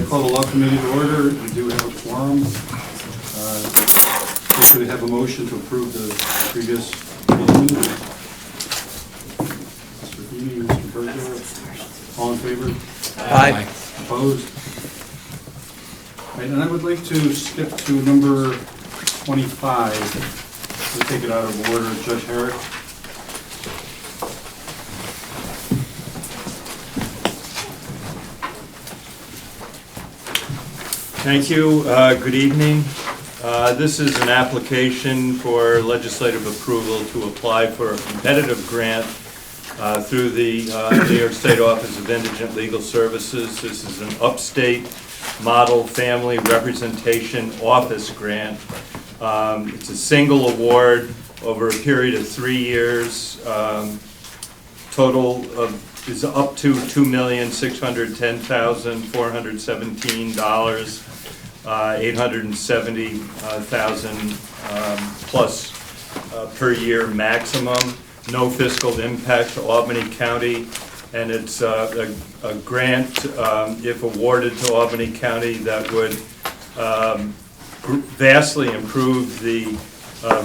call the Law Committee to order. We do have a quorum. Could we have a motion to approve the previous meeting? Mr. Heaney, Mr. Berger, all in favor? Aye. Opposed? Right, and I would like to skip to number 25. We'll take it out of order. Judge Herrick. Thank you. Good evening. This is an application for legislative approval to apply for a competitive grant through the New York State Office of Indigent Legal Services. This is an upstate model family representation office grant. It's a single award over a period of 3 years. Total is up to $2,610,417. 870,000 plus per year maximum. No fiscal impact to Albany County, and it's a grant, if awarded to Albany County, that would vastly improve the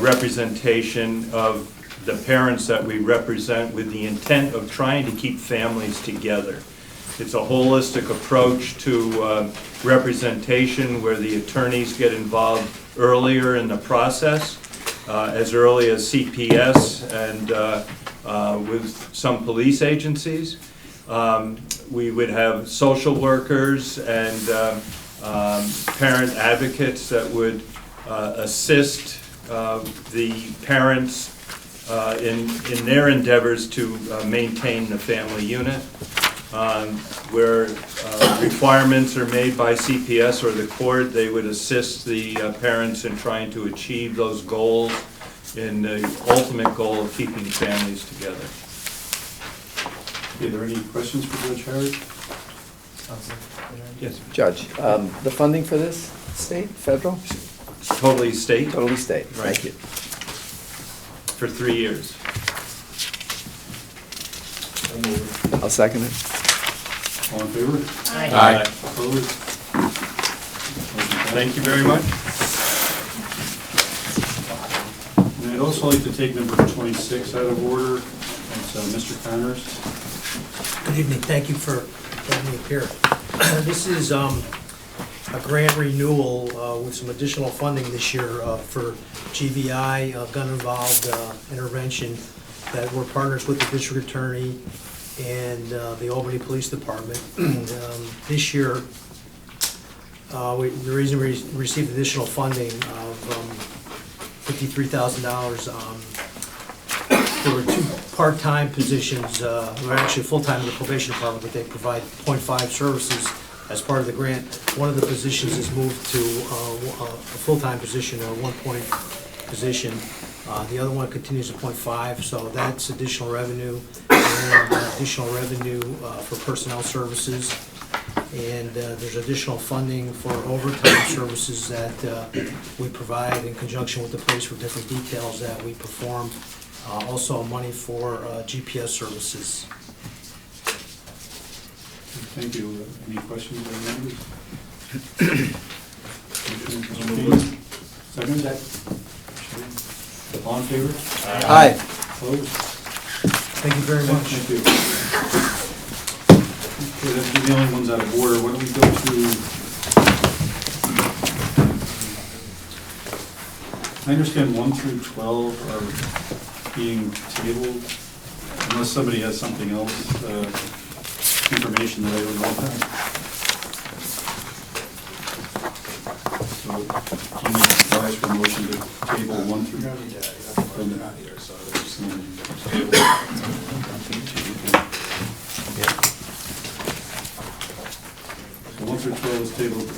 representation of the parents that we represent, with the intent of trying to keep families together. It's a holistic approach to representation, where the attorneys get involved earlier in the process, as early as CPS and with some police agencies. We would have social workers and parent advocates that would assist the parents in their endeavors to maintain the family unit. Where requirements are made by CPS or the court, they would assist the parents in trying to achieve those goals in the ultimate goal of keeping families together. Are there any questions for Judge Herrick? Yes. Judge, the funding for this, state, federal? Totally state. Totally state, Right. thank you. For 3 years. I'll second it. All in favor? Aye. Opposed? Thank you very much. And I'd also like to take number 26 out of order. It's Mr. Connors. Good evening, thank you for letting me appear. This is a grant renewal with some additional funding this year for GVI, gun-involved intervention, that we're partners with the district attorney and the Albany Police Department. This year, the reason we received additional funding of $53,000, there were 2 part-time positions, were actually full-time in the probation department, but they provide .5 services as part of the grant. One of the positions is moved to a full-time position, a 1-point position. The other one continues at .5, so that's additional revenue, and additional revenue for personnel services. And there's additional funding for overtime services that we provide in conjunction with the police for different details that we perform. Also money for GPS services. Thank you. Any questions by members? Second? All in favor? Aye. Opposed? Thank you very much. Thank you. Okay, that's the only ones out of order. Why don't we go to... I understand 1 through 12 are being tabled, unless somebody has something else, information that I don't know about. So, do you need to advise for a motion to table 1 through... So 1 through 12 is tabled.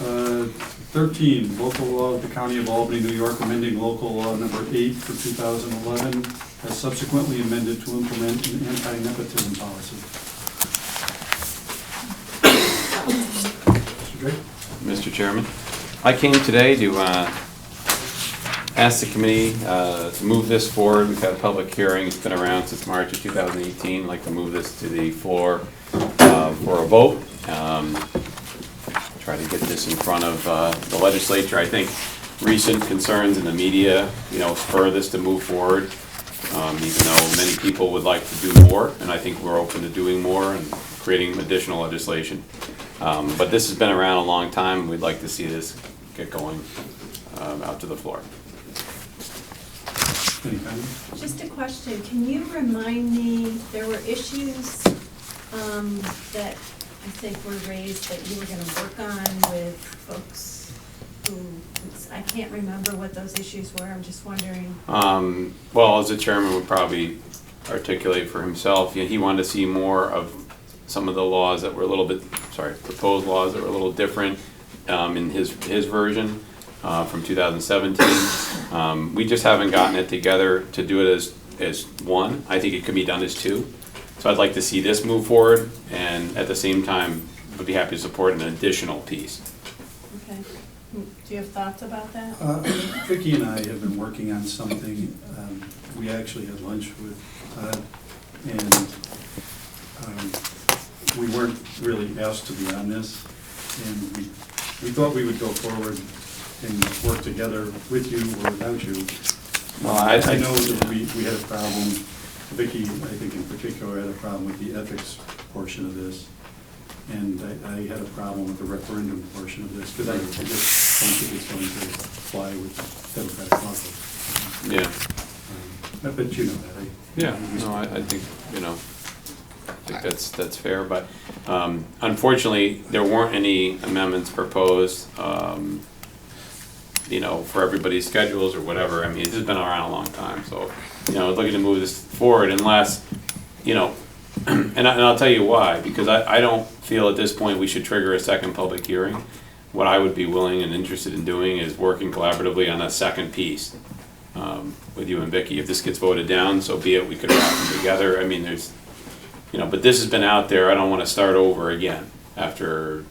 13, local law of the County of Albany, New York, amending local law number 8 for 2011, as subsequently amended to implement an anti-nepotism policy. Mr. Drake? Mr. Chairman, I came today to ask the committee to move this forward. We've had a public hearing. It's been around since March of 2018. I'd like to move this to the floor for a vote. try to get this in front of the legislature. I think recent concerns in the media, spur this to move forward, even though many people would like to do more, and I think we're open to doing more and creating additional legislation. But this has been around a long time, and we'd like to see this get going out to the floor. Any comments? Just a question, can you remind me, there were issues that I think were raised that you were gonna work on with folks who, I can't remember what those issues were, I'm just wondering. Well, as the chairman would probably articulate for himself, he wanted to see more of some of the laws that were a little bit, proposed laws that were a little different in his version from 2017. We just haven't gotten it together to do it as one. I think it could be done as two. So I'd like to see this move forward, and at the same time, I'd be happy to support an additional piece. Okay, do you have thoughts about that? Vicki and I have been working on something. We actually had lunch with Todd, and we weren't really asked to be on this. And we thought we would go forward and work together with you or without you. Well, I know that we had a problem. Vicki, I think in particular, had a problem with the ethics portion of this. And I had a problem with the referendum portion of this, because I just don't think it's going to fly with the Democratic caucus. Yeah. But you know that. I think, that's fair, but unfortunately, there weren't any amendments proposed, for everybody's schedules or whatever. I mean, this has been around a long time, so, looking to move this forward unless, and I'll tell you why, because I don't feel at this point we should trigger a second public hearing. What I would be willing and interested in doing is working collaboratively on a second piece with you and Vicki. If this gets voted down, so be it, we could wrap them together. I mean, there's, but this has been out there, I don't want to start over again after,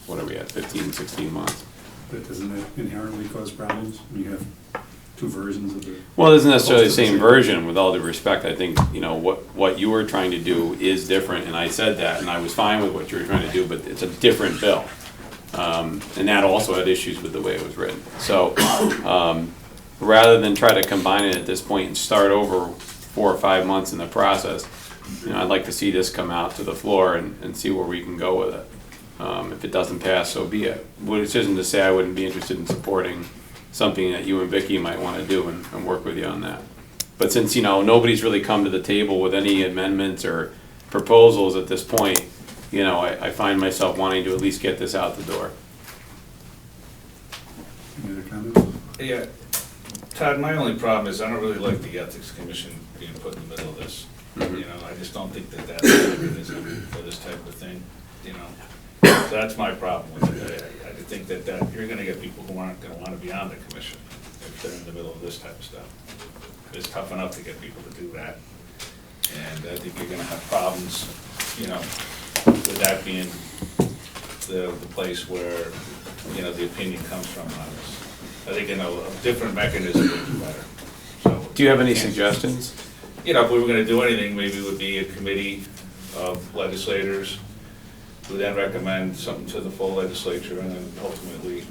what are we at, 15, 16 months. But doesn't that inherently cause problems when you have two versions of the? Well, it isn't necessarily the same version, with all due respect. I think, what you were trying to do is different, and I said that, and I was fine with what you were trying to do, but it's a different bill. And that also had issues with the way it was written. So, rather than try to combine it at this point and start over 4 or 5 months in the process, I'd like to see this come out to the floor and see where we can go with it. If it doesn't pass, so be it. Which isn't to say I wouldn't be interested in supporting something that you and Vicki might want to do and work with you on that. But since, nobody's really come to the table with any amendments or proposals at this point, I find myself wanting to at least get this out the door. Any other comments? Yeah, Todd, my only problem is I don't really like the Ethics Commission being put in the middle of this. I just don't think that that's a mechanism for this type of thing, So that's my problem with it. I think that you're gonna get people who aren't gonna wanna be on the commission if they're in the middle of this type of stuff. It's tough enough to get people to do that. And I think you're gonna have problems, with that being the place where, the opinion comes from on this. I think, a different mechanism would be better. So Do you have any suggestions? if we were gonna do anything, maybe it would be a committee of legislators who then recommend something to the full legislature, and then ultimately,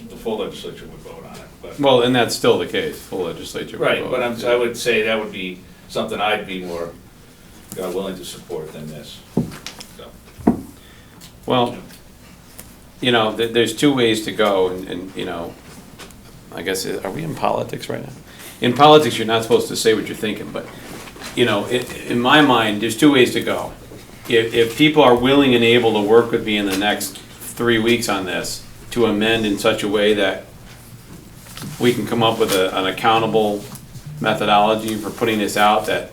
the full legislature would vote on it, but. Well, and that's still the case, full legislature. would Right, vote. but I would say that would be something I'd be more willing to support than this, so. Well, there's two ways to go, and I guess, are we in politics right now? In politics, you're not supposed to say what you're thinking, but, in my mind, there's two ways to go. If people are willing and able to work with me in the next 3 weeks on this, to amend in such a way that we can come up with an accountable methodology for putting this out, that,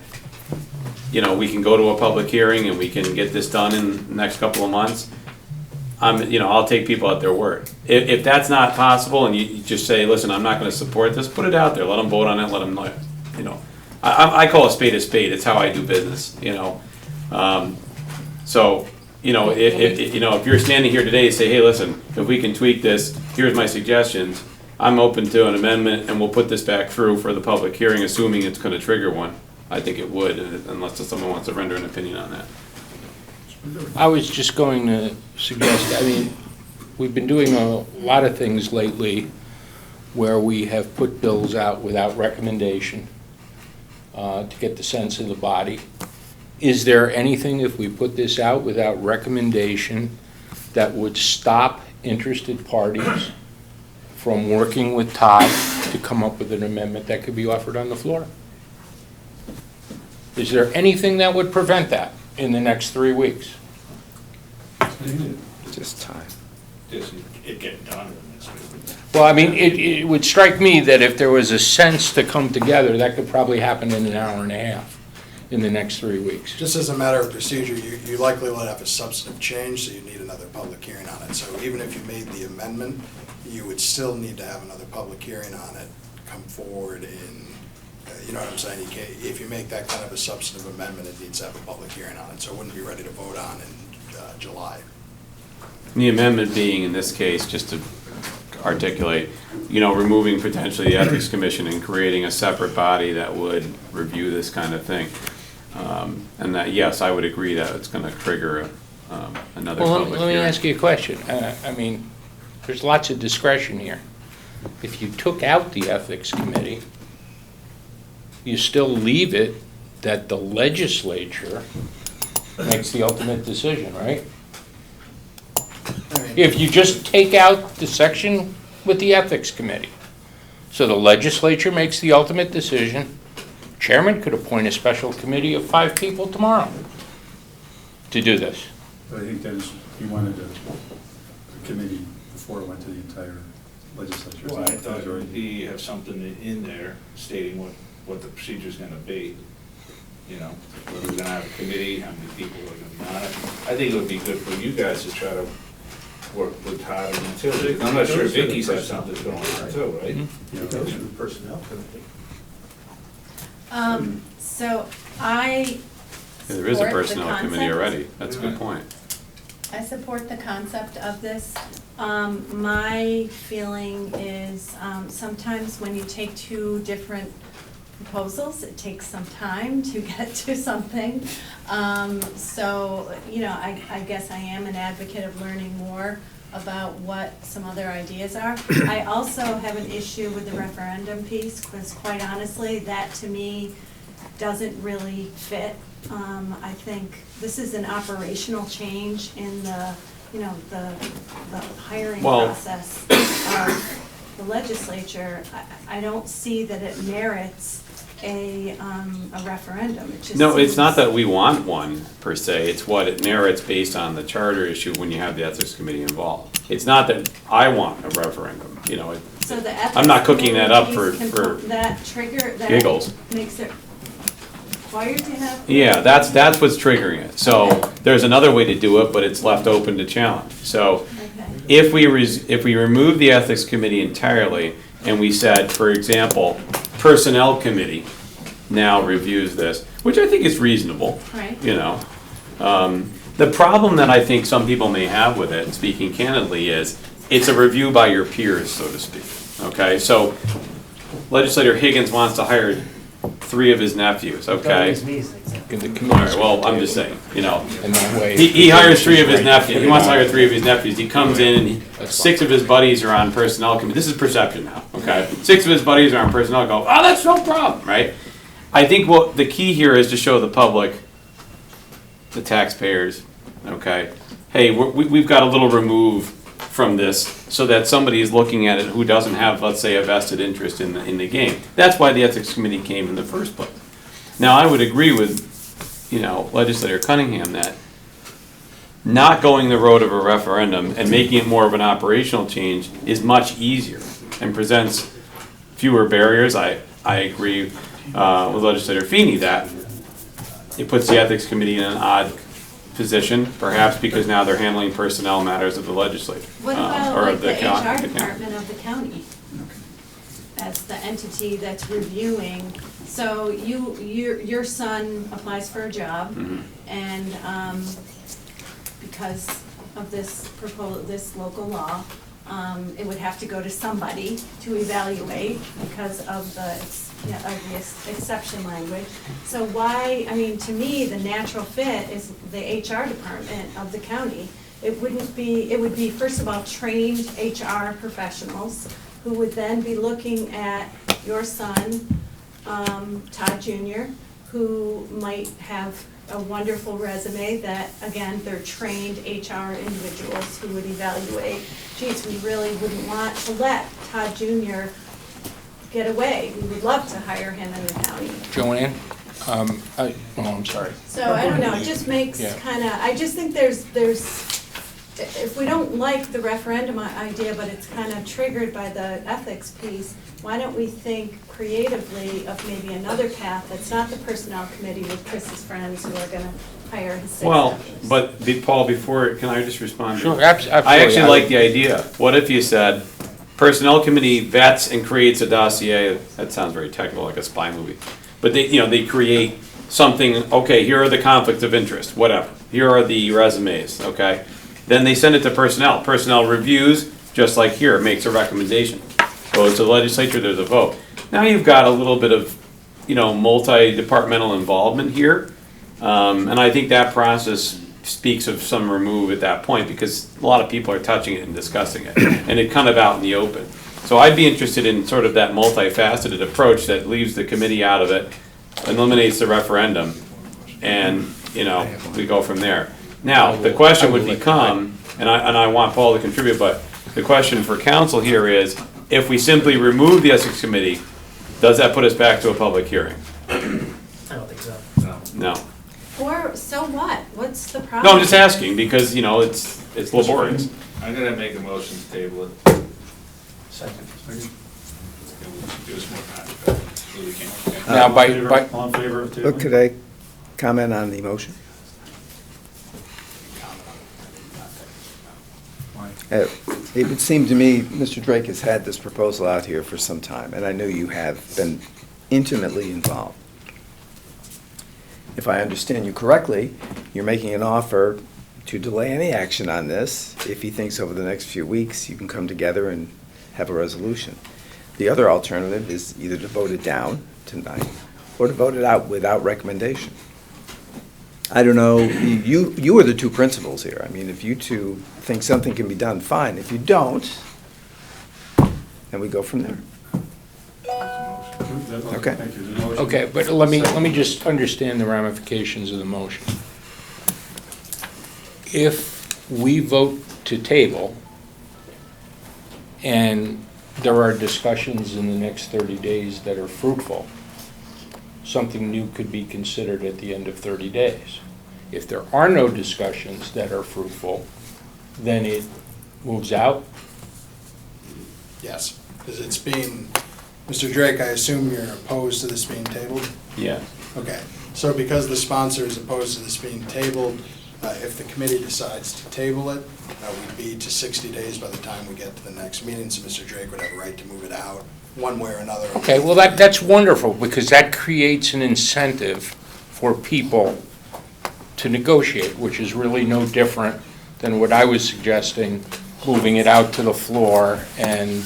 we can go to a public hearing and we can get this done in the next couple of months, I'll take people at their word. If that's not possible and you just say, listen, I'm not gonna support this, put it out there, let them vote on it, let them know, I call a spade, it's how I do business, So, if you're standing here today and say, hey, listen, if we can tweak this, here's my suggestions, I'm open to an amendment and we'll put this back through for the public hearing, assuming it's gonna trigger one. I think it would, unless someone wants to render an opinion on that. I was just going to suggest, we've been doing a lot of things lately where we have put bills out without recommendation to get the sense of the body. Is there anything, if we put this out without recommendation, that would stop interested parties from working with Todd to come up with an amendment that could be offered on the floor? Is there anything that would prevent that in the next 3 weeks? Just time. Just it getting done in this week. Well, I mean, it would strike me that if there was a sense to come together, that could probably happen in an hour and a half in the next 3 weeks. Just as a matter of procedure, you likely will have a substantive change, so you need another public hearing on it. So even if you made the amendment, you would still need to have another public hearing on it, come forward in, you know what I'm saying? You can't, if you make that kind of a substantive amendment, it needs to have a public hearing on it, so it wouldn't be ready to vote on in July. The amendment being, in this case, just to articulate, removing potentially the Ethics Commission and creating a separate body that would review this kind of thing. And that, yes, I would agree that it's going to trigger another Well, public let me hearing. ask you a question. I mean, there's lots of discretion here. If you took out the Ethics Committee, you still leave it that the legislature makes the ultimate decision, right? I mean, If you just take out the section with the Ethics Committee, so the legislature makes the ultimate decision, chairman could appoint a special committee of 5 people tomorrow to do this. But I think Dennis, he wanted a committee before it went to the entire legislature. Well, I thought he have something in there stating what the procedure's gonna be. Whether we're gonna have a committee, how many people are gonna be on it. I think it would be good for you guys to try to work with Todd and Matilda. I'm not sure Vicky's has something going on too, right? personnel committee. So I Yeah, there is a support the personnel committee concept. already. That's a good point. I support the concept of this. My feeling is, sometimes when you take two different proposals, it takes some time to get to something. So, I guess I am an advocate of learning more about what some other ideas are. I also have an issue with the referendum piece, because quite honestly, that to me doesn't really fit. I think this is an operational change in the hiring Well- process of the legislature. I don't see that it merits a referendum. It just No, it's seems- not that we want one, per se, it's what it merits based on the charter issue when you have the Ethics Committee involved. It's not that I want a referendum, So the ethics I'm not cooking that up committee for can- That trigger, that giggles. makes it required to have. Yeah, that's what's triggering it. So there's another way to do it, but it's left open to challenge. So Okay. if we remove the Ethics Committee entirely, and we said, for example, Personnel Committee now reviews this, which I think is reasonable, Right. The problem that I think some people may have with it, speaking candidly, is it's a review by your peers, so to speak, okay? So Legislator Higgins wants to hire 3 of his nephews, okay? In the All committee's right, well, I'm just saying, And that way. he hires 3 of his nephews, he wants to hire 3 of his nephews, he comes in and 6 of his buddies are on Personnel Committee, this is perception now, okay? 6 of his buddies are on Personnel, go, oh, that's no problem, right? I think what the key here is to show the public, the taxpayers, okay, hey, we've got a little remove from this, so that somebody is looking at it who doesn't have, let's say, a vested interest in the game. That's why the Ethics Committee came in the first place. Now, I would agree with, Legislator Cunningham that not going the road of a referendum and making it more of an operational change is much easier and presents fewer barriers. I agree with Legislator Feeney that it puts the Ethics Committee in an odd position, perhaps because now they're handling personnel matters of the legislature. What about or like of the county. HR department of the county? As the entity that's reviewing, so your son applies for a job, Mhm. and, because of this local law, it would have to go to somebody to evaluate because of the exception language. So why, to me, the natural fit is the HR department of the county, it would be, first of all, trained HR professionals who would then be looking at your son, Todd Jr., who might have a wonderful resume that, again, they're trained HR individuals who would evaluate, geez, we really wouldn't want to let Todd Jr. get away. We would love to hire him in the county. Joanne? I'm sorry. So I don't know, it just makes Yeah. I just think there's, if we don't like the referendum idea, but it's kind of triggered by the ethics piece, why don't we think creatively of maybe another path that's not the personnel committee with Chris's friends who are gonna hire his 6 Well, deputies? but Paul, before, can I just respond? Sure, absolutely. I actually like the idea. What if you said, personnel committee vets and creates a dossier, that sounds very technical, like a spy movie. But they create something, okay, here are the conflicts of interest, whatever. Here are the resumes, okay? Then they send it to personnel. Personnel reviews, just like here, makes a recommendation. Goes to the legislature, there's a vote. Now you've got a little bit of, multi-departmental involvement here. And I think that process speaks of some remove at that point, because a lot of people are touching it and discussing it, and it kind of out in the open. So I'd be interested in sort of that multifaceted approach that leaves the committee out of it, eliminates the referendum, and, we go from there. Now, the question would become, and I want Paul to contribute, but the question for council here is, if we simply remove the Essex Committee, does that put us back to a public hearing? I don't think so. No. Or, so what? What's the problem? No, I'm just asking, because, it's laborious. I'm gonna make a motion to table it. Second. Give us more time, but we can't. Now, All in favor of tabling? But could I comment on the motion? It would seem to me, Mr. Drake has had this proposal out here for some time, and I know you have been intimately involved. If I understand you correctly, you're making an offer to delay any action on this if he thinks over the next few weeks you can come together and have a resolution. The other alternative is either to vote it down tonight or to vote it out without recommendation. I don't know, you are the two principals here. I mean, if you two think something can be done, fine. If you don't, then we go from there. Okay. Thank you. There's a motion. Okay, but let me just understand the ramifications of the motion. If we vote to table, and there are discussions in the next 30 days that are fruitful, something new could be considered at the end of 30 days. If there are no discussions that are fruitful, then it moves out. Yes, because it's being, Mr. Drake, I assume you're opposed to this being tabled? Yeah. Okay, so because the sponsor is opposed to this being tabled, if the committee decides to table it, we'd be to 60 days by the time we get to the next meeting, so Mr. Drake would have a right to move it out one way or another. Okay, well, that's wonderful, because that creates an incentive for people to negotiate, which is really no different than what I was suggesting, moving it out to the floor, and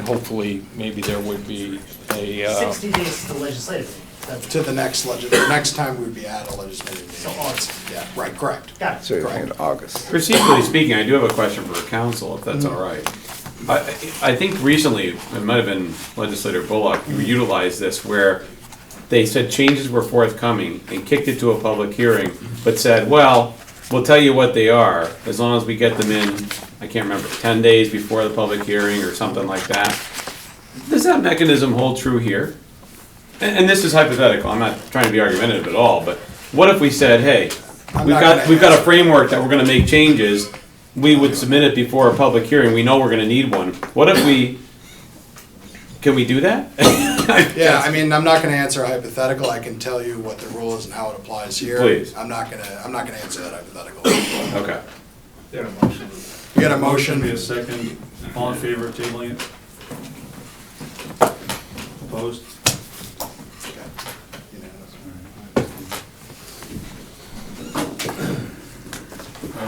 hopefully, maybe there would be a, 60 days to the legislative meeting. That's- To the next time we'd be at a legislative meeting. So August. Yeah, right, correct. Got it. So you're in August. Procedurally speaking, I do have a question for council, if that's all right. I think recently, it might have been Legislator Bullock, who utilized this, where they said changes were forthcoming and kicked it to a public hearing, but said, well, we'll tell you what they are, as long as we get them in, I can't remember, 10 days before the public hearing or something like that. Does that mechanism hold true here? And this is hypothetical, I'm not trying to be argumentative at all, but what if we said, hey, I'm we've not got gonna a ask. framework that we're gonna make changes, we would submit it before a public hearing, we know we're gonna need one. What if can we do that? Yeah, I mean, I'm not gonna answer a hypothetical, I can tell you what the rule is and how it applies here. Please. I'm not gonna answer that hypothetical. Okay. There a motion. You got a Motion, motion? be a second. All in favor of tabling it? Opposed?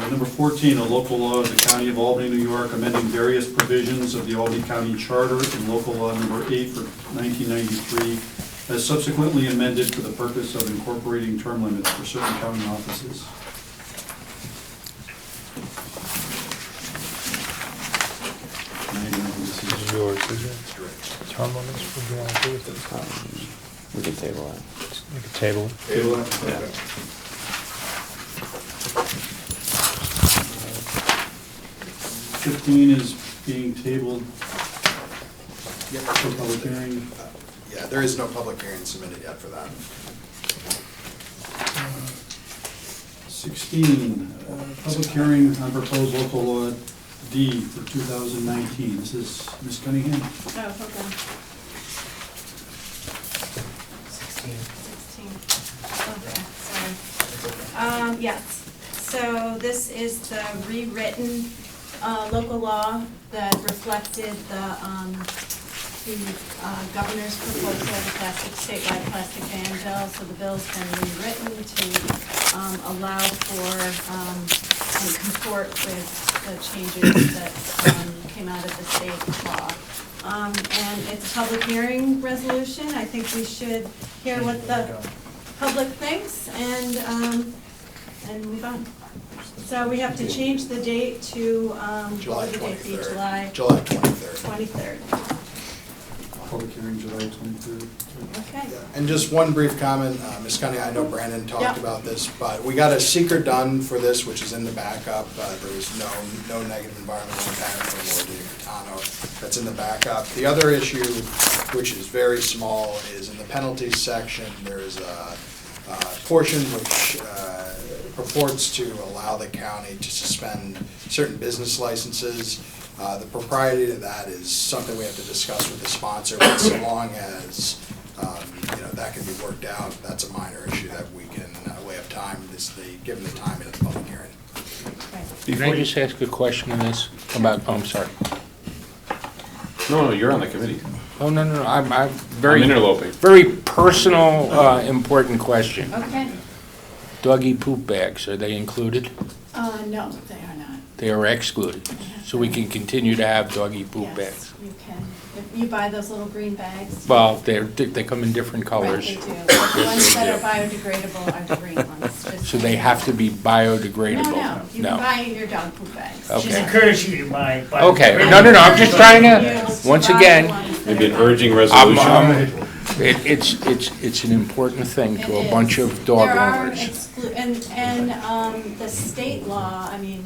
Number 14, a local law of the County of Albany, New York, amending various provisions of the Albany County Charter and local law number 8 for 1993, as subsequently amended for the purpose of incorporating term limits for certain county offices. yours, is it? Term limits, would you want to do with it? We can table that. You could table it. Table that? Yeah. Okay. 15 is being tabled for public hearing. Yeah, there is no public hearing submitted yet for that. 16, public hearing on proposed local law D for 2019. This is Ms. Cunningham. Oh, hold on. 16. Okay, sorry. Yes, so this is the rewritten local law that reflected the governor's proposal of the statewide plastic ban bill. So the bill's been rewritten to allow for and comport with the changes that came out of the state law. And it's a public hearing resolution. I think we should hear what the public thinks and move on. So we have to change the date to, what July would the date be? 23rd. July July 23rd. 23rd. Public hearing July 23rd. Okay. And just one brief comment, Ms. Cunningham, I know Brandon talked Yeah. about this, but we got a seeker done for this, which is in the backup. There was no negative environmental impact from Lord Catano. That's in the backup. The other issue, which is very small, is in the penalties section. There is a portion which purports to allow the county to suspend certain business licenses. The propriety of that is something we have to discuss with the sponsor, but so long as, that can be worked out, that's a minor issue that we can, we have time, given the timing of the public hearing. Can I just ask a question on this about, I'm sorry. No, you're on the committee. Oh, no, I'm I'm very, interloping. very personal, important question. Okay. Doggy poop bags, are they included? No, they are not. They are excluded, so we can continue to have doggy poop bags. Yes, you can. If you buy those little green bags. Well, they come in different colors. Right, they do. The ones that are biodegradable are the green ones. just So they have to be biodegradable? No, you can buy your dog poop bags. Okay. She's encouraging you to buy. Okay, no, I'm just trying to, once again, Maybe an urging I'm- resolution. it's an important thing to It a bunch is. of dog There are owners. and the state law, I mean,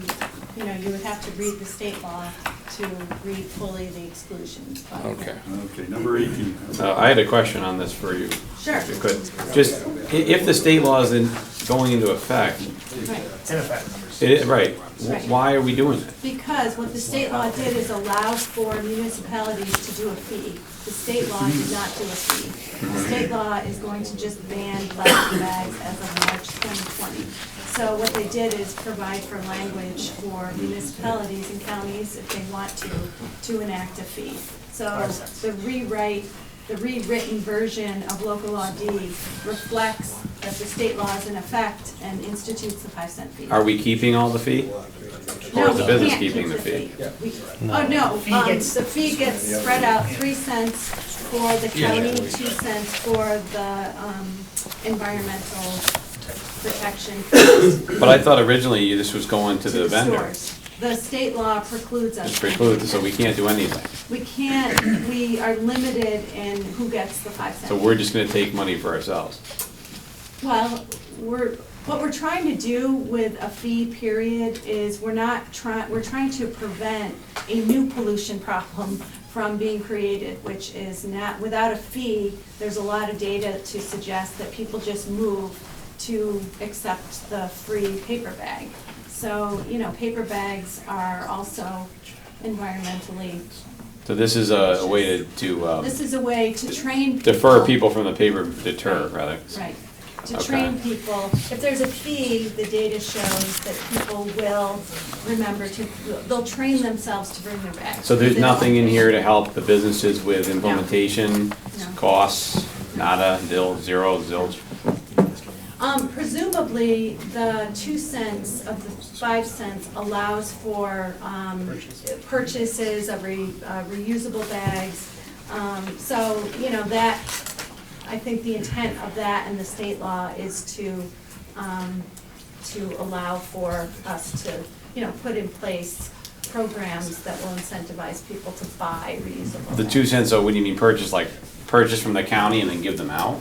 you would have to read the state law to read fully the exclusions. but- Okay. Okay, number 18. I had a question on this for you. Sure. If you could. Just, if the state law is going into effect, Right. In effect. right, Right. why are we doing that? Because what the state law did is allow for municipalities to do a fee. The state law did not do a fee. The state law is going to just ban plastic bags as of March 2020. So what they did is provide for language for municipalities and counties, if they want to enact a fee. So the rewritten version of local law D reflects that the state law is in effect and institutes the 5-cent fee. Are we keeping all the fee? Or No, is the we business can't keep keeping the fee? Oh, no, Fee gets- the fee gets spread out, 3 cents for the county, 2 cents for the environmental protection. But I thought originally this was going to the vendor. stores. The state law precludes us. It's from precluded, doing so we that. can't do anything. We can't, we are limited in who gets the 5 cents. So we're just gonna take money for ourselves. Well, what we're trying to do with a fee period is we're trying to prevent a new pollution problem from being created, which is not, without a fee, there's a lot of data to suggest that people just move to accept the free paper bag. So, paper bags are also environmentally, So this is a way to this is a way to train defer people from the paper, deter, rather. Right, to Okay. train people, if there's a fee, the data shows that people will remember they'll train themselves to bring their bags. So there's They don't- nothing in here to help the businesses with implementation, No. costs, nada, zero, zilch? Presumably, the 2 cents of the 5 cents allows for purchases of reusable bags. So, that, I think the intent of that and the state law is to allow for us to, put in place programs that will incentivize people to buy reusable The bags. 2 cents, so what do you mean purchase, like purchase from the county and then give them out?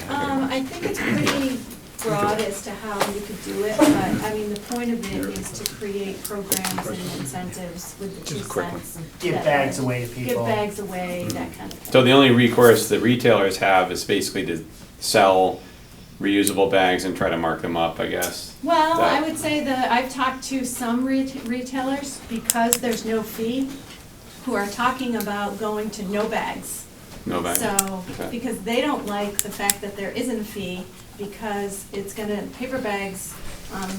I think it's pretty broad as to how you could do it, but I mean, the point of it is to create programs and incentives with the 2 Just a quick one. cents. Give that bags way. away to people. Give bags away, that kind of thing. So the only recourse that retailers have is basically to sell reusable bags and try to mark them up, I guess. Well, That- I would say that I've talked to some retailers, because there's no fee, who are talking about going to no bags. No bag. So, Okay. because they don't like the fact that there isn't a fee, because it's gonna, paper bags,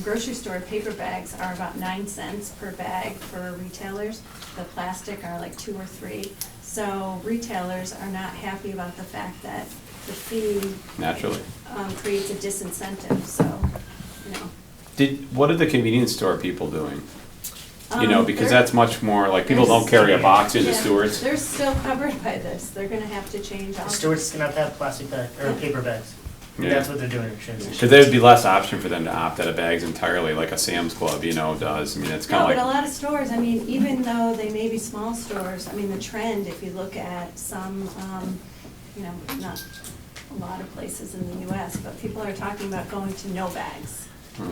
grocery store paper bags are about 9 cents per bag for retailers. The plastic are like 2 or 3. So retailers are not happy about the fact that the fee Naturally. creates a disincentive, so, you know. What are the convenience store people doing? You know, because They're- that's much more, like, people they're don't carry a box into Yeah, Stewart's. They're still covered by this. They're gonna have to change all. The Stewart's gonna have to have plastic bag, or paper bags. Yeah. That's what they're doing in transition. Because there would be less option for them to opt out of bags entirely, like a Sam's Club, you know, does. I mean, it's No, kind but a of like, lot of stores, I mean, even though they may be small stores, I mean, the trend, if you look at some, you know, not a lot of places in the US, but people are talking about going to no bags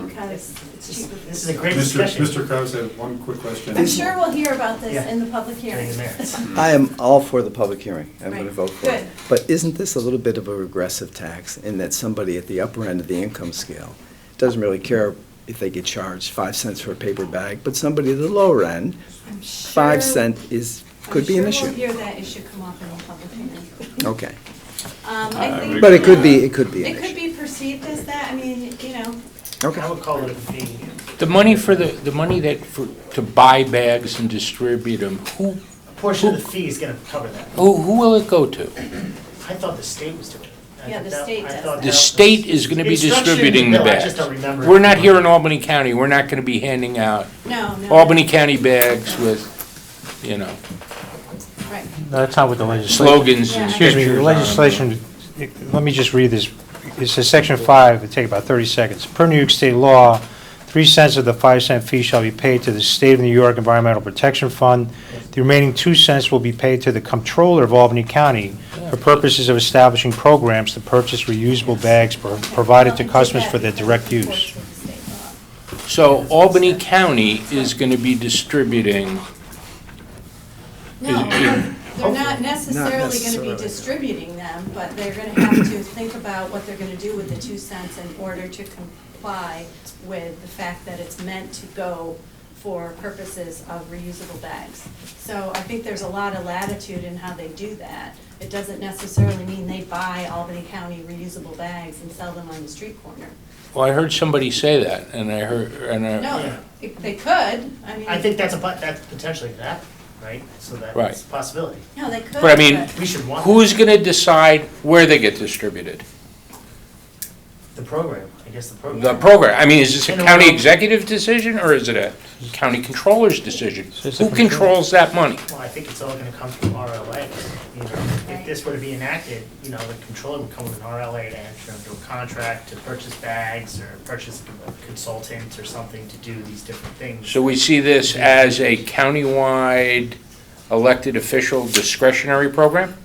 because it's cheaper. for This is the a great store. discussion. Mr. Kraus had one quick question. I'm sure we'll hear about this Yeah. in the public hearing. During the merits. I am all for the public hearing. I'm going to Right. vote for it. Good. But isn't this a little bit of a regressive tax in that somebody at the upper end of the income scale doesn't really care if they get charged 5 cents for a paper bag, but somebody at the lower end, I'm sure- 5 cent could be an I'm sure issue. we'll hear that issue come up in the public hearing. Okay. I think. But it could be an It could issue. be perceived as that, I mean, you know, Okay. I would call it a fee. The money the money to buy bags and distribute them, A portion of the fee is gonna cover that. who will it go to? I thought the state was doing it. I Yeah, thought the that- state I does thought that. The that was- state is gonna be It's structured in the distributing the bill, I bags. just don't remember. We're not here in Albany County, we're not gonna be handing out no, no. Albany County bags with, you know, Right. No, that's not what the legislation. slogans and Yeah. Excuse me, the pictures on them. legislation, let me just read this. It says Section 5, it'll take about 30 seconds. Per New York State law, 3 cents of the 5-cent fee shall be paid to the State of New York Environmental Protection Fund. The remaining 2 cents will be paid to the Comptroller of Albany County for purposes of establishing programs to purchase reusable bags provided to customers for their direct use. So Albany County is gonna be distributing, No, they're not necessarily gonna be necessarily. distributing them, but they're gonna have to think about what they're gonna do with the 2 cents in order to comply with the fact that it's meant to go for purposes of reusable bags. So I think there's a lot of latitude in how they do that. It doesn't necessarily mean they buy Albany County reusable bags and sell them on the street corner. well, I heard somebody say that, and I heard, No, they could, I mean. I think that's potentially could happen, right? So Right. that's a possibility. No, they could. But I mean, We should want who's gonna decide where they get distributed? the program, I guess the program. The program, I mean, is this a In a county world- executive decision, or is it a county controller's decision? It's the Who controls that money? Well, I think it's all gonna come from RLA. You know, if this were to be enacted, you know, the controller would come with an RLA to enter into a contract to purchase bags or purchase a consultant or something to do these different things. So we see this as a countywide elected official discretionary program?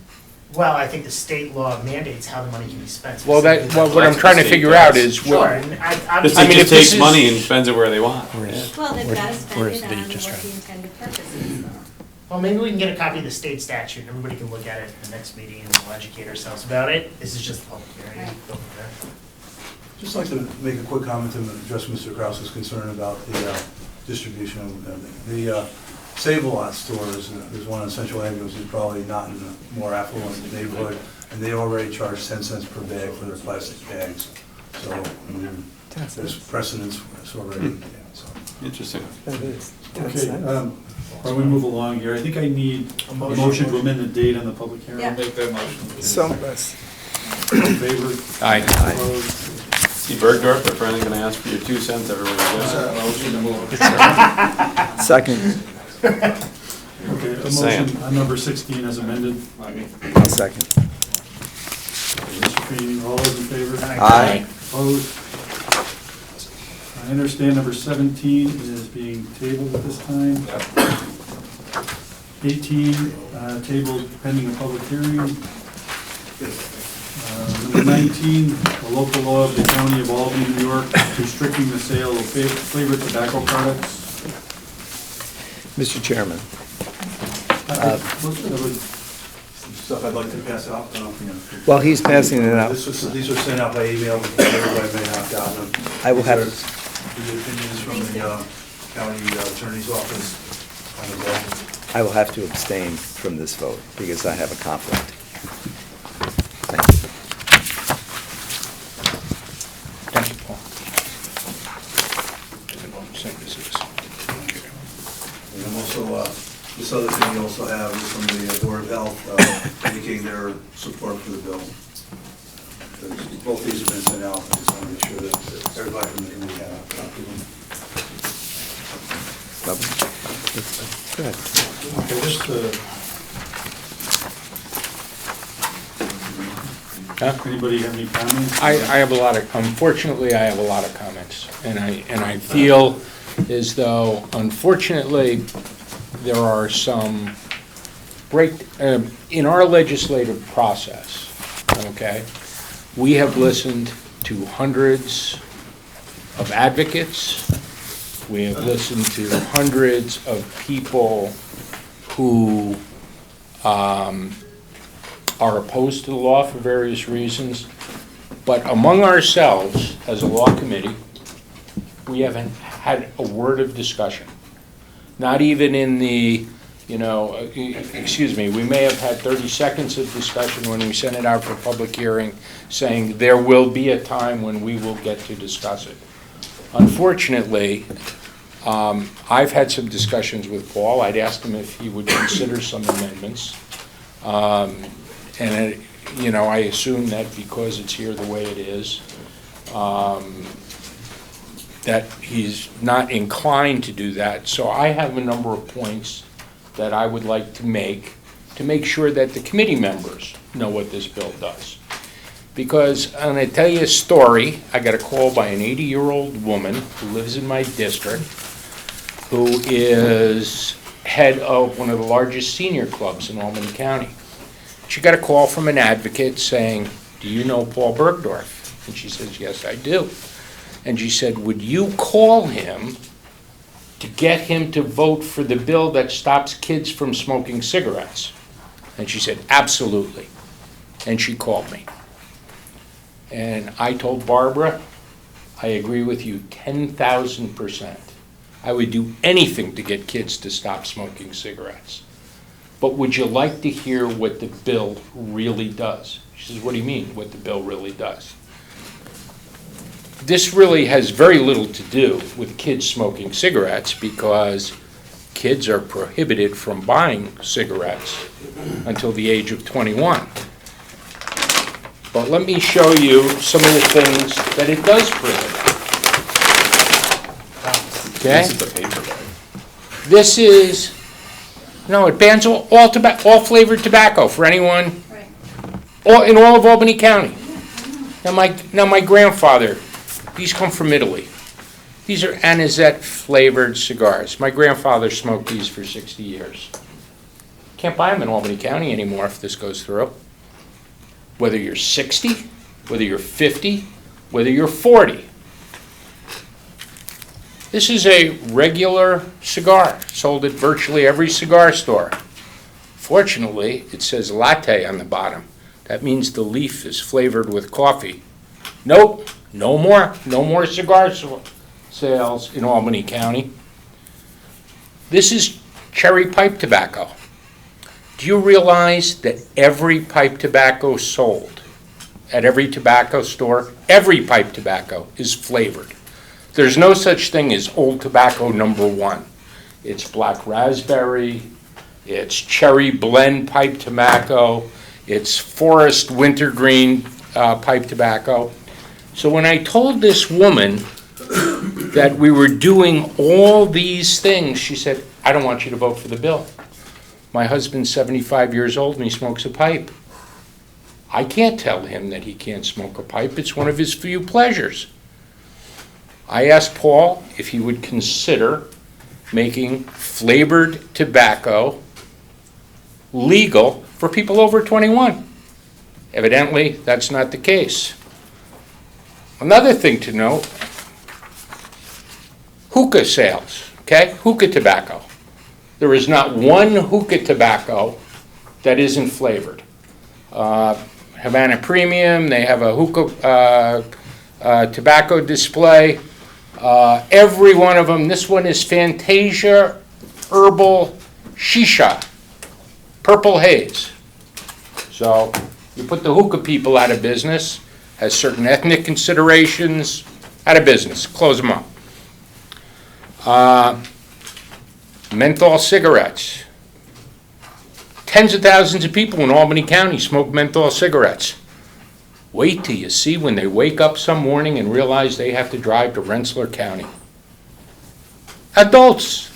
Well, I think the state law mandates how the money can be spent. Well, what I'm That's trying to the figure state out does. is, Sure, well, and the I I state mean, just if this takes is- money and spends it where they want. Well, they've got to where spend is it the on what district? the intended purpose is. well, maybe we can get a copy of the state statute, and everybody can look at it at the next meeting, and we'll educate ourselves about it. This is just a public hearing. Right. Go from there. Just like to make a quick comment and address Mr. Kraus's concern about the distribution of the Save-A-Lot stores. There's one on Central Avenue, which is probably not in a more affluent neighborhood, and they already charge 10 cents per bag for their plastic bags. So, I mean, there's precedence for this already, yeah, so. Interesting. That is 10 Okay, cents. while we move along here, I think I need a motion to amend the date on the public hearing. Yeah. Make that motion. So, All in favor? Aye. Opposed? See, Bergdorf, we're finally gonna ask for your 2 cents, everybody. Motion to move. second, Okay, a Just saying. motion on number 16 as amended. I'll second. Mr. Feeney, all those in favor? Aye. Opposed? I understand number 17 is being tabled at this time. 18, tabled pending a public hearing. Number 19, a local law of the County of Albany, New York, restricting the sale of flavored tobacco products. Mr. Chairman, Stuff I'd like to pass out. while he's passing it out, These were sent out by email, but everybody may not have gotten them. I will have- These are the opinions from the county attorney's office on the bill. I will have to abstain from this vote because I have a conflict. Thank you. Thank you, Paul. Same as this. And I'm also, this other thing you also have is from the Board of Health indicating their support for the bill. Both these have been sent out, I just want to make sure that everybody from the committee had a copy of them. Go ahead. Okay, just, Huh? anybody have any comments? I have a lot of, unfortunately, I have a lot of comments, and I feel as though, unfortunately, there are some in our legislative process, okay, we have listened to hundreds of advocates, we have listened to hundreds of people who are opposed to the law for various reasons, but among ourselves, as a law committee, we haven't had a word of discussion. Not even in the, excuse me, we may have had 30 seconds of discussion when we sent it out for public hearing, saying there will be a time when we will get to discuss it. Unfortunately, I've had some discussions with Paul. I'd asked him if he would consider some amendments. And, I assume that because it's here the way it is, that he's not inclined to do that. So I have a number of points that I would like to make sure that the committee members know what this bill does. Because I'm going to tell you a story. I got a call by an 80-year-old woman who lives in my district, who is head of one of the largest senior clubs in Albany County. She got a call from an advocate saying, "Do you know Paul Bergdorf?" And she says, "Yes, I do." And she said, "Would you call him to get him to vote for the bill that stops kids from smoking cigarettes?" And she said, "Absolutely." And she called me. And I told Barbara, I agree with you 10,000%. I would do anything to get kids to stop smoking cigarettes. But would you like to hear what the bill really does? She says, "What do you mean, what the bill really does?" This really has very little to do with kids smoking cigarettes because kids are prohibited from buying cigarettes until the age of 21. But let me show you some of the things that it does prohibit. Okay? This is the paper bag. This is, no, it bans all flavored tobacco for anyone Right. in all of Albany County. Now my grandfather, these come from Italy. These are anisette flavored cigars. My grandfather smoked these for 60 years. Can't buy them in Albany County anymore if this goes through. Whether you're 60, whether you're 50, whether you're 40. This is a regular cigar sold at virtually every cigar store. Fortunately, it says latte on the bottom. That means the leaf is flavored with coffee. Nope, no more cigar sales in Albany County. This is cherry pipe tobacco. Do you realize that every pipe tobacco sold at every tobacco store, every pipe tobacco is flavored? There's no such thing as old tobacco number one. It's black raspberry, it's cherry blend pipe tobacco, it's forest wintergreen pipe tobacco. So when I told this woman that we were doing all these things, she said, "I don't want you to vote for the bill. My husband's 75 years old and he smokes a pipe. I can't tell him that he can't smoke a pipe. It's one of his few pleasures." I asked Paul if he would consider making flavored tobacco legal for people over 21. Evidently, that's not the case. Another thing to note, hookah sales, okay? Hookah tobacco. There is not one hookah tobacco that isn't flavored. Havana Premium, they have a hookah tobacco display. Every one of them, this one is Fantasia Herbal Shisha, Purple Haze. So you put the hookah people out of business, has certain ethnic considerations, out of business, close them up. Menthol cigarettes. Tens of thousands of people in Albany County smoke menthol cigarettes. Wait till you see when they wake up some morning and realize they have to drive to Rensselaer County. Adults,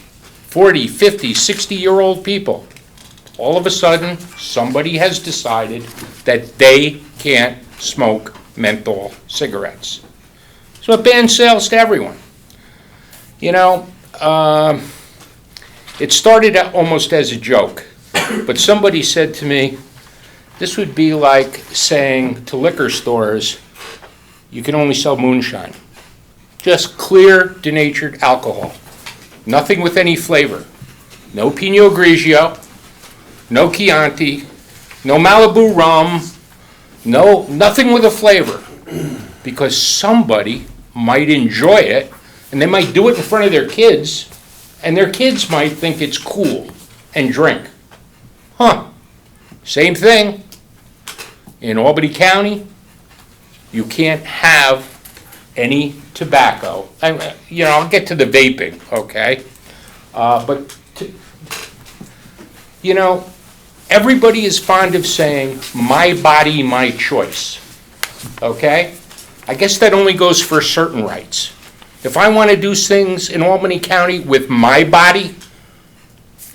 40, 50, 60-year-old people. All of a sudden, somebody has decided that they can't smoke menthol cigarettes. So it bans sales to everyone. You know, it started out almost as a joke, but somebody said to me, this would be like saying to liquor stores, you can only sell moonshine. Just clear, denatured alcohol. Nothing with any flavor. No Pinot Grigio, no Chianti, no Malibu rum, nothing with a flavor. Because somebody might enjoy it, and they might do it in front of their kids, and their kids might think it's cool and drink. Huh. Same thing. In Albany County, you can't have any tobacco. I'll get to the vaping, okay? Everybody is fond of saying, my body, my choice, okay? I guess that only goes for certain rights. If I want to do things in Albany County with my body,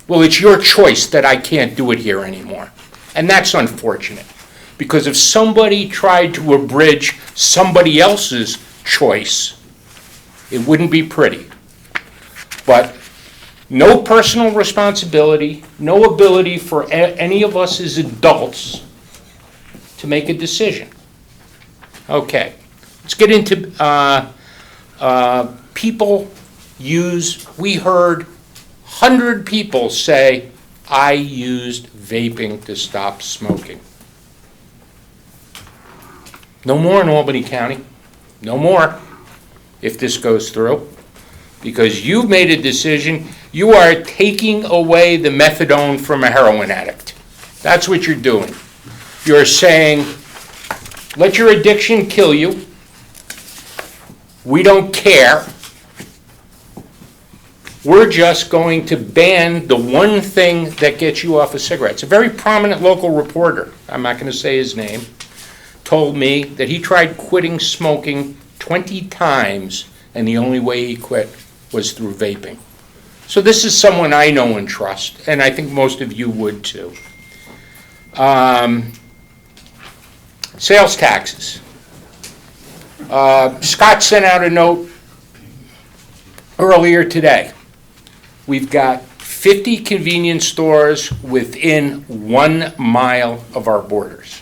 well, it's your choice that I can't do it here anymore. And that's unfortunate. Because if somebody tried to abridge somebody else's choice, it wouldn't be pretty. But no personal responsibility, no ability for any of us as adults to make a decision. Okay, let's get into people use, we heard 100 people say, I used vaping to stop smoking. No more in Albany County, no more if this goes through, because you've made a decision, you are taking away the methadone from a heroin addict. That's what you're doing. You're saying, let your addiction kill you. We don't care. We're just going to ban the one thing that gets you off of cigarettes. A very prominent local reporter, I'm not going to say his name, told me that he tried quitting smoking 20 times and the only way he quit was through vaping. So this is someone I know and trust, and I think most of you would too. Sales taxes. Scott sent out a note earlier today. We've got 50 convenience stores within 1 mile of our borders.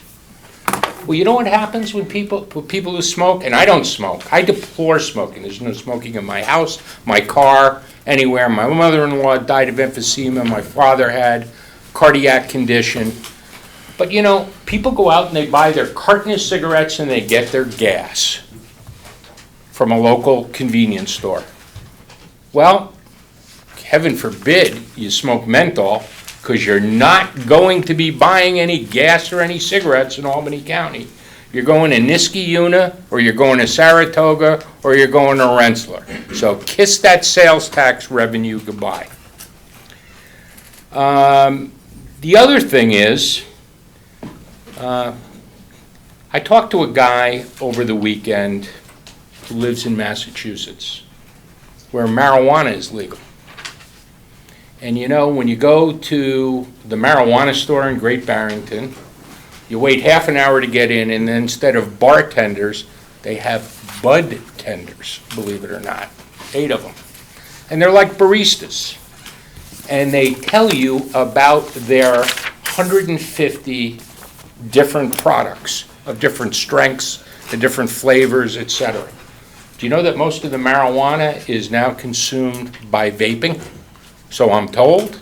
Well, you know what happens with people who smoke? And I don't smoke. I deplore smoking. There's no smoking in my house, my car, anywhere. My mother-in-law died of emphysema. My father had cardiac condition. But people go out and they buy their carton of cigarettes and they get their gas from a local convenience store. Well, heaven forbid you smoke menthol, because you're not going to be buying any gas or any cigarettes in Albany County. You're going to Niskayuna, or you're going to Saratoga, or you're going to Rensselaer. So kiss that sales tax revenue goodbye. The other thing is, I talked to a guy over the weekend who lives in Massachusetts, where marijuana is legal. And when you go to the marijuana store in Great Barrington, you wait half an hour to get in, and then instead of bartenders, They have bud tenders, believe it or not, 8 of them. And they're like baristas. And they tell you about their 150 different products of different strengths and different flavors, et cetera. Do you know that most of the marijuana is now consumed by vaping? So I'm told.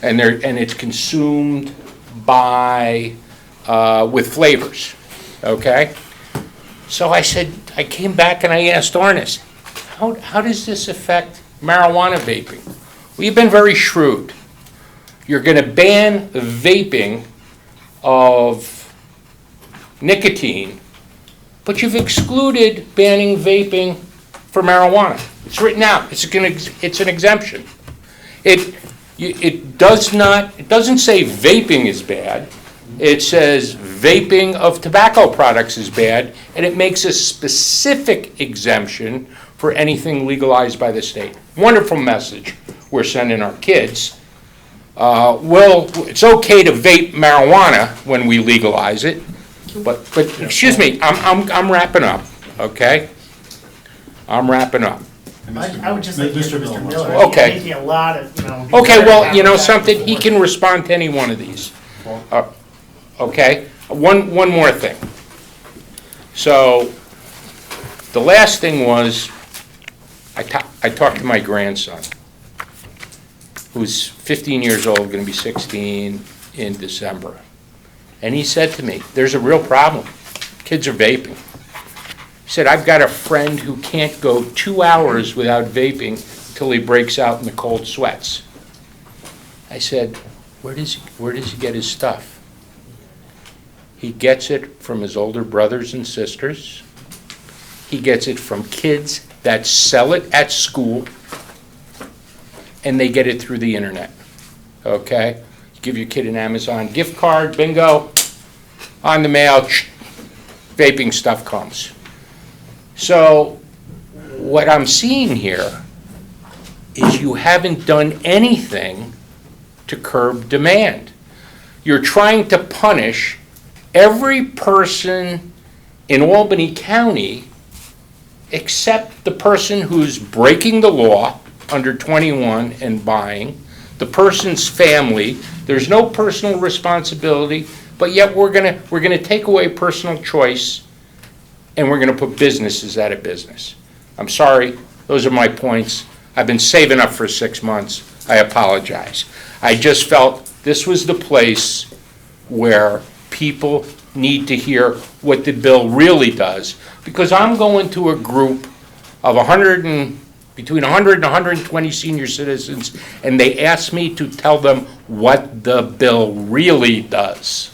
And it's consumed by, with flavors, okay? So I came back and I asked Arnis, how does this affect marijuana vaping? Well, you've been very shrewd. You're gonna ban vaping of nicotine, but you've excluded banning vaping for marijuana. It's written out, it's an exemption. It doesn't say vaping is bad. It says vaping of tobacco products is bad, and it makes a specific exemption for anything legalized by the state. Wonderful message we're sending our kids. Well, it's okay to vape marijuana when we legalize it, but excuse me, I'm wrapping up, okay? I'm wrapping up. I would just like to hear from Mr. Miller. Okay. He's making a lot of, Okay, well, you know something, he can respond to any one of these. Okay, one more thing. So, the last thing was, I talked to my grandson, who's 15 years old, gonna be 16 in December. And he said to me, there's a real problem. Kids are vaping. He said, I've got a friend who can't go 2 hours without vaping till he breaks out in the cold sweats. I said, where does he get his stuff? He gets it from his older brothers and sisters. He gets it from kids that sell it at school, and they get it through the internet, okay? Give your kid an Amazon gift card, bingo, on the mail, vaping stuff comes. So what I'm seeing here is you haven't done anything to curb demand. You're trying to punish every person in Albany County except the person who's breaking the law under 21 and buying, the person's family. There's no personal responsibility, but yet we're gonna take away personal choice, and we're gonna put businesses out of business. I'm sorry, those are my points. I've been saving up for 6 months. I apologize. I just felt this was the place where people need to hear what the bill really does, because I'm going to a group of between 100 and 120 senior citizens, and they asked me to tell them what the bill really does,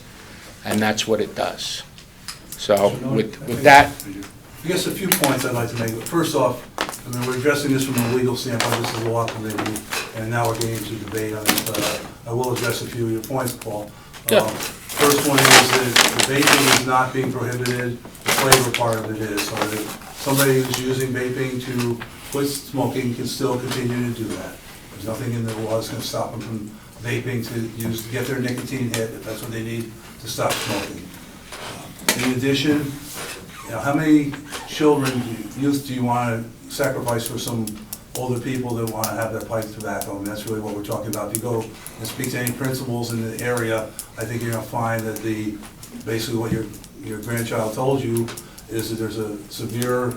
and that's what it does. So with that, I guess a few points I'd like to make. First off, I mean, we're addressing this from a legal standpoint. This is a law committee, and now we're getting into debate on it. But I will address a few of your points, Paul. Yeah. First one is that the vaping is not being prohibited. The flavor part of it is. So that somebody who's using vaping to quit smoking can still continue to do that. There's nothing in the law that's going to stop them from vaping to get their nicotine hit if that's what they need to stop smoking. In addition, you know, how many children, youth do you want to sacrifice for some older people that want to have their pipe tobacco? And that's really what we're talking about. If you go and speak to any principals in the area, I think you're going to find that basically what your grandchild told you is that there's a severe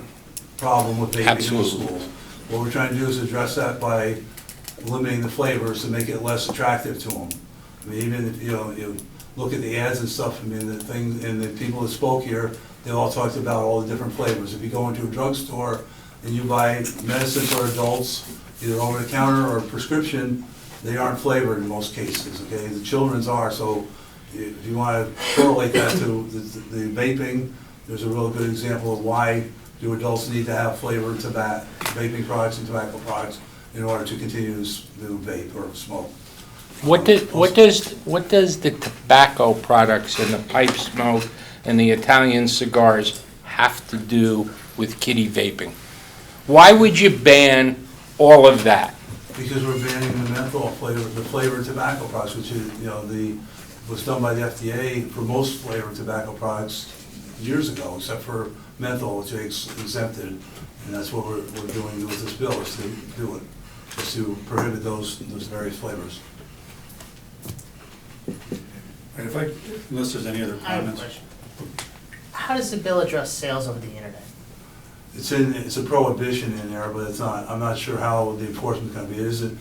problem with vaping in the schools. What we're trying to do is address that by limiting the flavors to make it less attractive to them. I mean, even if you look at the ads and stuff, I mean, the things, and the people that spoke here, they all talked about all the different flavors. If you go into a drugstore and you buy medicine for adults, either over the counter or prescription, they aren't flavored in most cases, okay? The children's are, so if you want to correlate that to the vaping, there's a real good example of why do adults need to have flavored vaping products and tobacco products in order to continue to vape or smoke. what does the tobacco products and the pipe smoke and the Italian cigars have to do with kiddie vaping? Why would you ban all of that? Because we're banning the menthol flavor, the flavored tobacco products, which is, was done by the FDA for most flavored tobacco products. years ago, except for menthol, which they exempted, and that's what we're doing with this bill, is to do it, is to prohibit those various flavors. And if I, unless there's any other I have a comments. question. How does the bill address sales over the internet? It's a prohibition in there, but it's not, I'm not sure how the enforcement's gonna be, is it?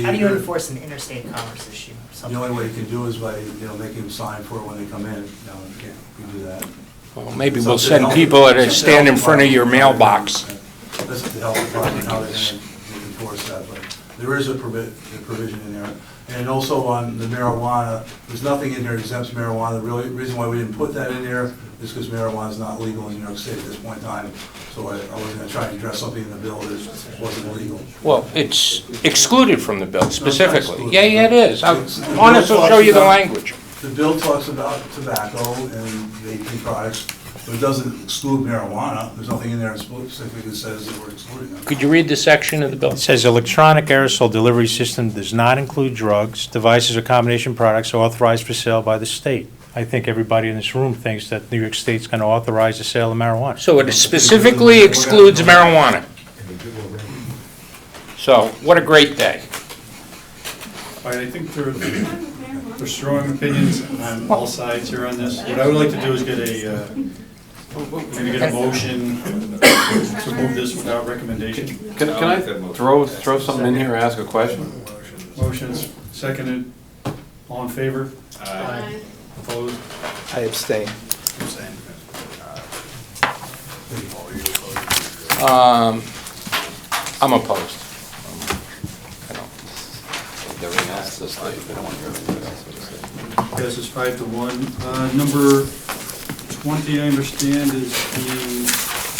How do you enforce an interstate commerce issue or The something? only way you can do is by, making them sign for it when they come in, we do that. Well, maybe we'll send people that stand in front of your mailbox. That's the health department, how they're gonna enforce that, but there is a provision in there. And also on the marijuana, there's nothing in there exempts marijuana. The reason why we didn't put that in there is because marijuana is not legal in New York State at this point in time. So I wasn't gonna try and address something in the bill that wasn't legal. Well, it's excluded from the bill specifically. Yeah, it is. Honest will show you the language. The bill talks about tobacco and vaping products, but it doesn't exclude marijuana. There's nothing in there specifically that says that we're excluding them. Could you read the section of the bill? It says electronic aerosol delivery system does not include drugs, devices, or combination products authorized for sale by the state. I think everybody in this room thinks that New York State's going to authorize the sale of marijuana. So it specifically excludes marijuana. So, what a great day. All right, I think there's strong opinions on all sides here on this. What I would like to do is get maybe get a motion to move this without recommendation. Can I throw something in here, ask a question? Motion's seconded. All in favor? Aye. Opposed? I abstain. I'm opposed. I don't, everything else to say, I don't want to hear anything else to say. Passes 5-1. Number 20, I understand, is being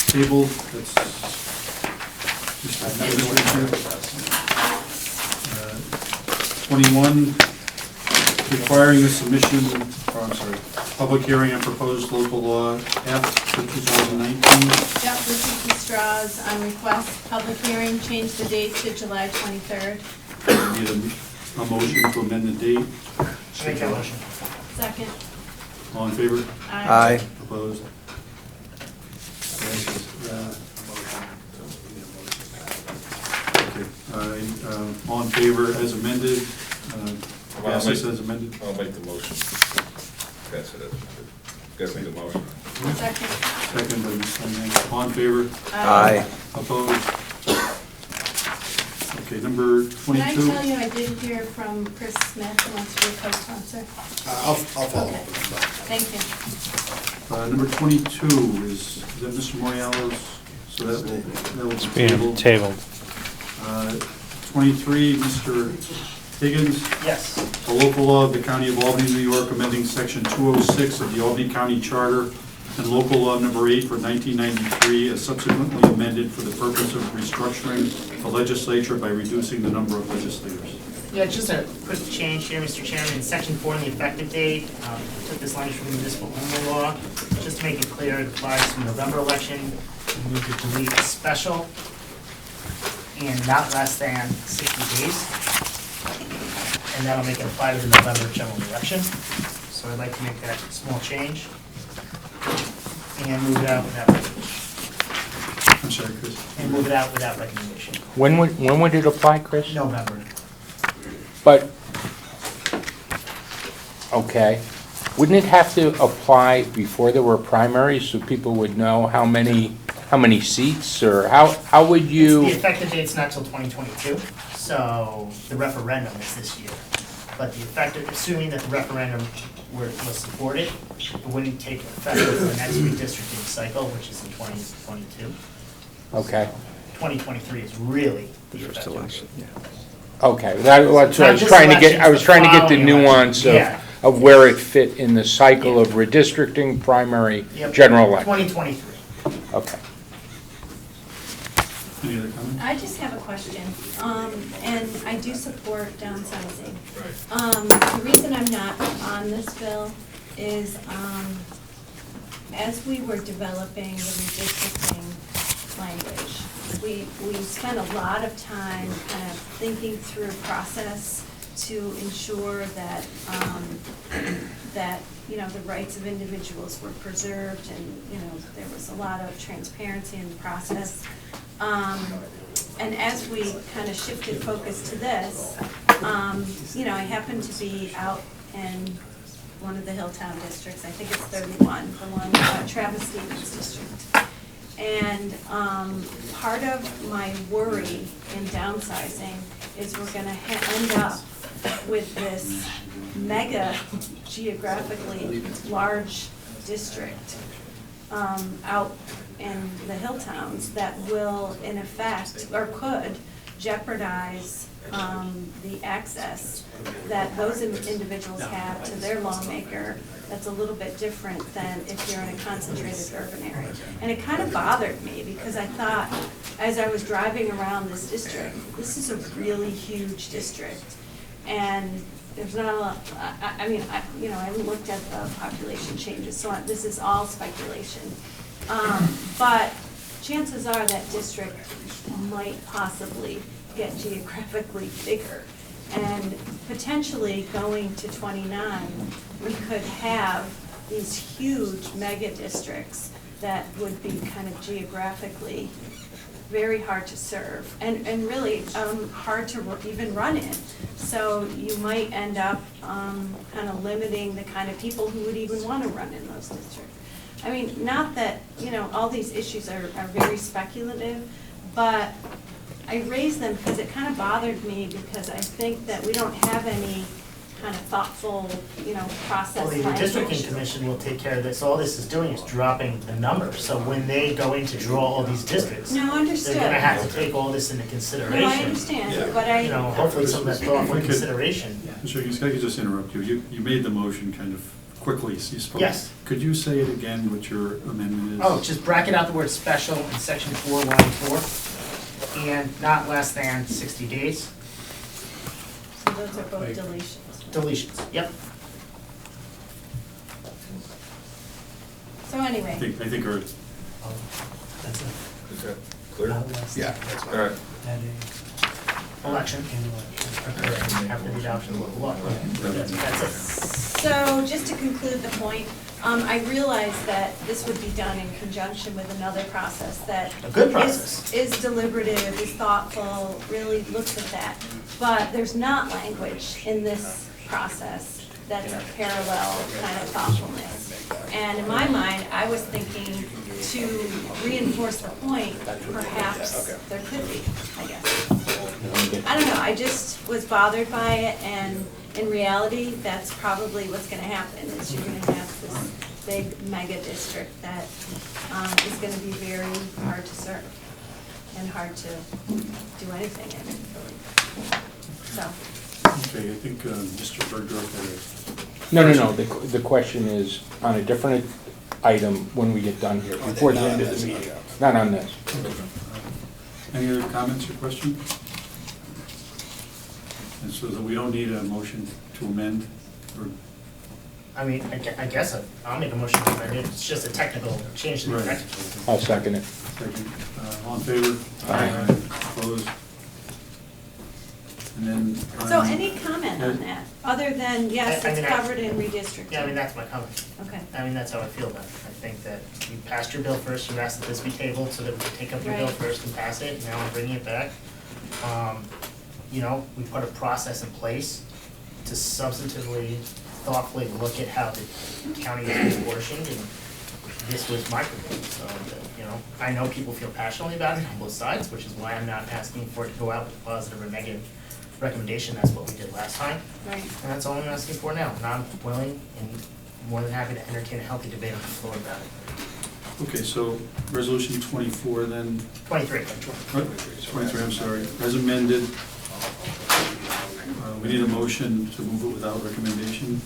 tabled. That's just a legislature. 21, requiring the submission, public hearing on proposed local law F for 2019. Yep, this is the straws on request, public hearing, change the date to July 23rd. Need a motion to amend the date. Make that motion. Second. All in favor? Aye. Opposed? Passes. Okay. All in favor as amended? Passes as amended? I'll make the motion. Pass it as, guess make the motion. Second. Second by Ms. Sundin. All in favor? Aye. Opposed? Okay, number 22. Can I tell you, I did hear from Chris Smith, who wants to be a co-sponsor. I'll follow up Okay. with them. Thank you. Number 22 is that Mr. Moriallo's? So that will be Being tabled. tabled. 23, Mr. Higgins. Yes. A local law of the County of Albany, New York, amending Section 206 of the Albany County Charter and local law number 8 for 1993, as subsequently amended for the purpose of restructuring the legislature by reducing the number of legislators. Yeah, just a quick change here, Mr. Chairman. In Section 4, in the effective date, took this language from the municipal only law, just to make it clear, it applies to the November election. We need to delete special and not less than 60 days. And that'll make it apply to the November general election. So I'd like to make that small change and move it out without recommendation. I'm sorry, Chris. And move it out without recommendation. When would it apply, Chris? November. But, okay, wouldn't it have to apply before there were primaries so people would know how many seats, or how would you? The effective date's not till 2022, so the referendum is this year. But the effective, assuming that the referendum was supported, it wouldn't take effect until the next redistricting cycle, which is in 2022. Okay, 2023 is really the First effective election, date. yeah. okay, that's what I was Not this trying to get, election, I was trying to get the the following nuance election. Yeah. of where it fit in the cycle of redistricting, primary, Yep. general election. 2023. Okay. Any other comments? I just have a question, and I do support downsizing. The reason I'm not on this bill is, as we were developing the redistricting language, we spent a lot of time kind of thinking through a process to ensure that, that you know, the rights of individuals were preserved and, you know, there was a lot of transparency in the process. And as we kind of shifted focus to this, you know, I happened to be out in one of the Hilltown districts, I think it's 31, the one, Travis Stevens district. And part of my worry in downsizing is we're gonna end up with this mega geographically large district out in the Hilltowns that will in effect, or could jeopardize the access that those individuals have to their lawmaker that's a little bit different than if you're in a concentrated urban area. And it kind of bothered me because I thought, as I was driving around this district, this is a really huge district. And there's not a lot, you know, I haven't looked at the population changes, so this is all speculation. But chances are that district might possibly get geographically bigger. And potentially going to 29, we could have these huge mega districts that would be kind of geographically very hard to serve and really hard to even run in. So you might end up kind of limiting the kind of people who would even want to run in those districts. I mean, not that, you know, all these issues are very speculative, but I raised them because it kind of bothered me because I think that we don't have any kind of thoughtful, you know, process. Well, the redistricting commission will take care of this. All this is doing is dropping the number. So when they go in to draw all these districts, No, understood. they're gonna have to take all this into consideration. No, I understand, but You know, hopefully some of that thoughtful We could- consideration. Mr. Higgins, can I just interrupt you? You made the motion kind of quickly, so you spoke. Yes. Could you say it again, what your amendment is? Oh, just bracket out the word special in section 4, line 4, and not less than 60 days. So those are both deletions. Deletions, yep. So anyway. I think, or, Is that clear? Yeah. All right. Election occurring after the adoption of local law. That's it. So just to conclude the point, I realize that this would be done in conjunction with another process that A good process. is deliberative, is thoughtful, really looks at that. But there's not language in this process that's a parallel kind of thoughtfulness. And in my mind, I was thinking to reinforce the point, perhaps there could be, I guess. I don't know, I just was bothered by it, and in reality, that's probably what's gonna happen, is you're gonna have this big mega district that is gonna be very hard to serve and hard to do anything in, really. So, okay, I think Mr. Bergdorf had a. No, the question is on a different item when we get done here, before the end of the meeting, not on this. Any other comments or questions? And so that we don't need a motion to amend, or, I mean, I guess I'll make a motion to amend it. It's just a technical change to the Right. technical. I'll second it. second, all in favor? Aye. Opposed? And then. so any comment on that, other than, yes, I it's mean, covered in redistricting? Yeah, I mean, that's my comment. Okay, I mean, that's how I feel about it. I think that you passed your bill first, you asked that this be tabled so that we could take up your bill Right. first and pass it, now I'm bringing it back. You know, we put a process in place to substantively, thoughtfully look at how the county is apportioned, and this was my proposal, so, you know, I know people feel passionately about it on both sides, which is why I'm not asking for it to go out with a positive or negative recommendation, that's what we did last time. right. And that's all I'm asking for now, and I'm willing and more than happy to entertain a healthy debate on the floor about it. Okay, so resolution 24 then, 23. 23, I'm sorry, as amended, we need a motion to move it without recommendation.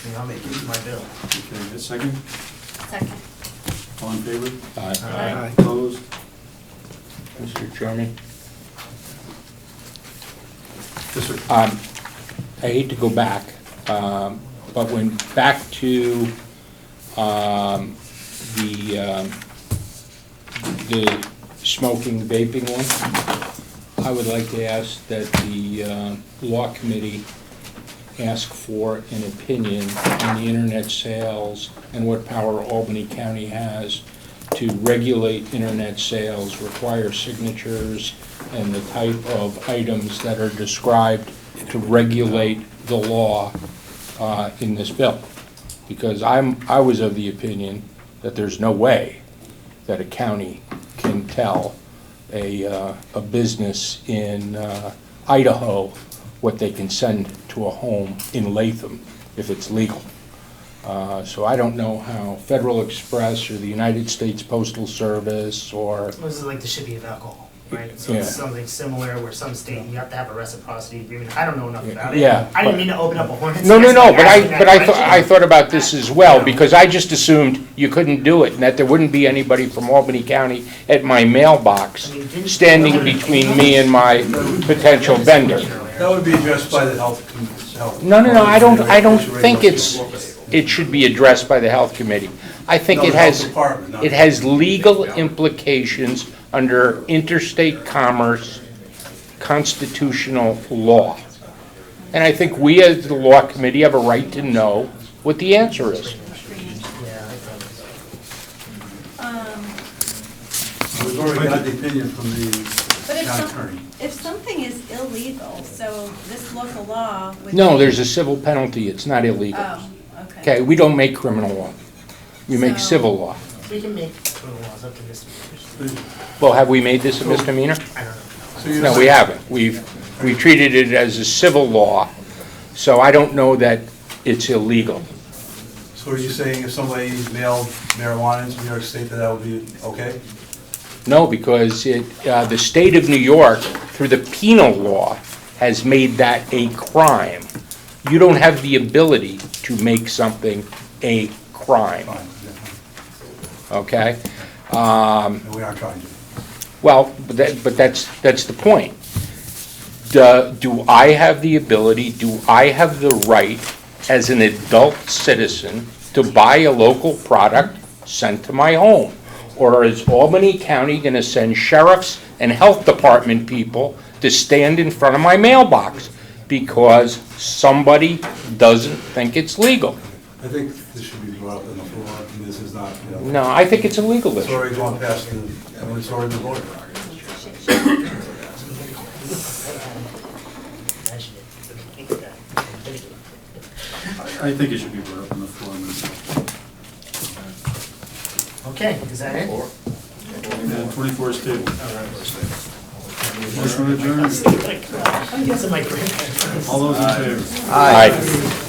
And I'll make it my bill. Okay, a second, Second. all in favor? Aye. Opposed? Mr. Chairman? Yes, sir. I hate to go back, but when back to the smoking, vaping one, I would like to ask that the law committee ask for an opinion on the internet sales and what power Albany County has to regulate internet sales, require signatures, and the type of items that are described to regulate the law in this bill. Because I was of the opinion that there's no way that a county can tell a business in Idaho what they can send to a home in Latham if it's legal. So I don't know how Federal Express or the United States Postal Service or, This is like the shipping of alcohol, right? So Yeah. it's something similar where some state, you have to have a reciprocity agreement. I don't know enough about it. Yeah, I didn't but- mean to open up a hornet's no, nest but by asking that I question. thought about this as well, because I just assumed you couldn't do it, and that there wouldn't be anybody from Albany County at my mailbox standing between me and my potential vendor. That would be addressed by the health. No, I don't think it should be addressed by the Health Committee. I think No, it the Health has, Department, not- it has legal implications under interstate commerce, constitutional law. And I think we, as the Law Committee, have a right to know what the answer is. Yeah, I thought We've already got the opinion from the But if county some, attorney. if something is illegal, so this local law would. No, there's a civil penalty, it's not illegal. Oh, okay. Okay, we don't make criminal law, we make So- civil law. we can make criminal laws up to misdemeanors. Well, have we made this a misdemeanor? I don't know. So you're No, we saying- haven't. We treated it as a civil law, so I don't know that it's illegal. So are you saying if somebody mailed marijuana into New York State, that would be okay? No, because the state of New York, through the penal law, has made that a crime. You don't have the ability to make something a crime, Fine, yeah. okay? And we aren't trying to. Well, but that's the point. Do I have the ability, do I have the right, as an adult citizen, to buy a local product sent to my home? Or is Albany County gonna send sheriffs and health department people to stand in front of my mailbox because somebody doesn't think it's legal? I think this should be brought up on the floor, and this is not, you know, No, I think it's a legal it's issue. already gone past the, I mean, it's already been voted. Mention it. I think it should be brought up on the floor myself. Okay, is that it? And 24 is tabled. Motion to adjourn. I'm guessing my grandparents. All those in favor? Aye.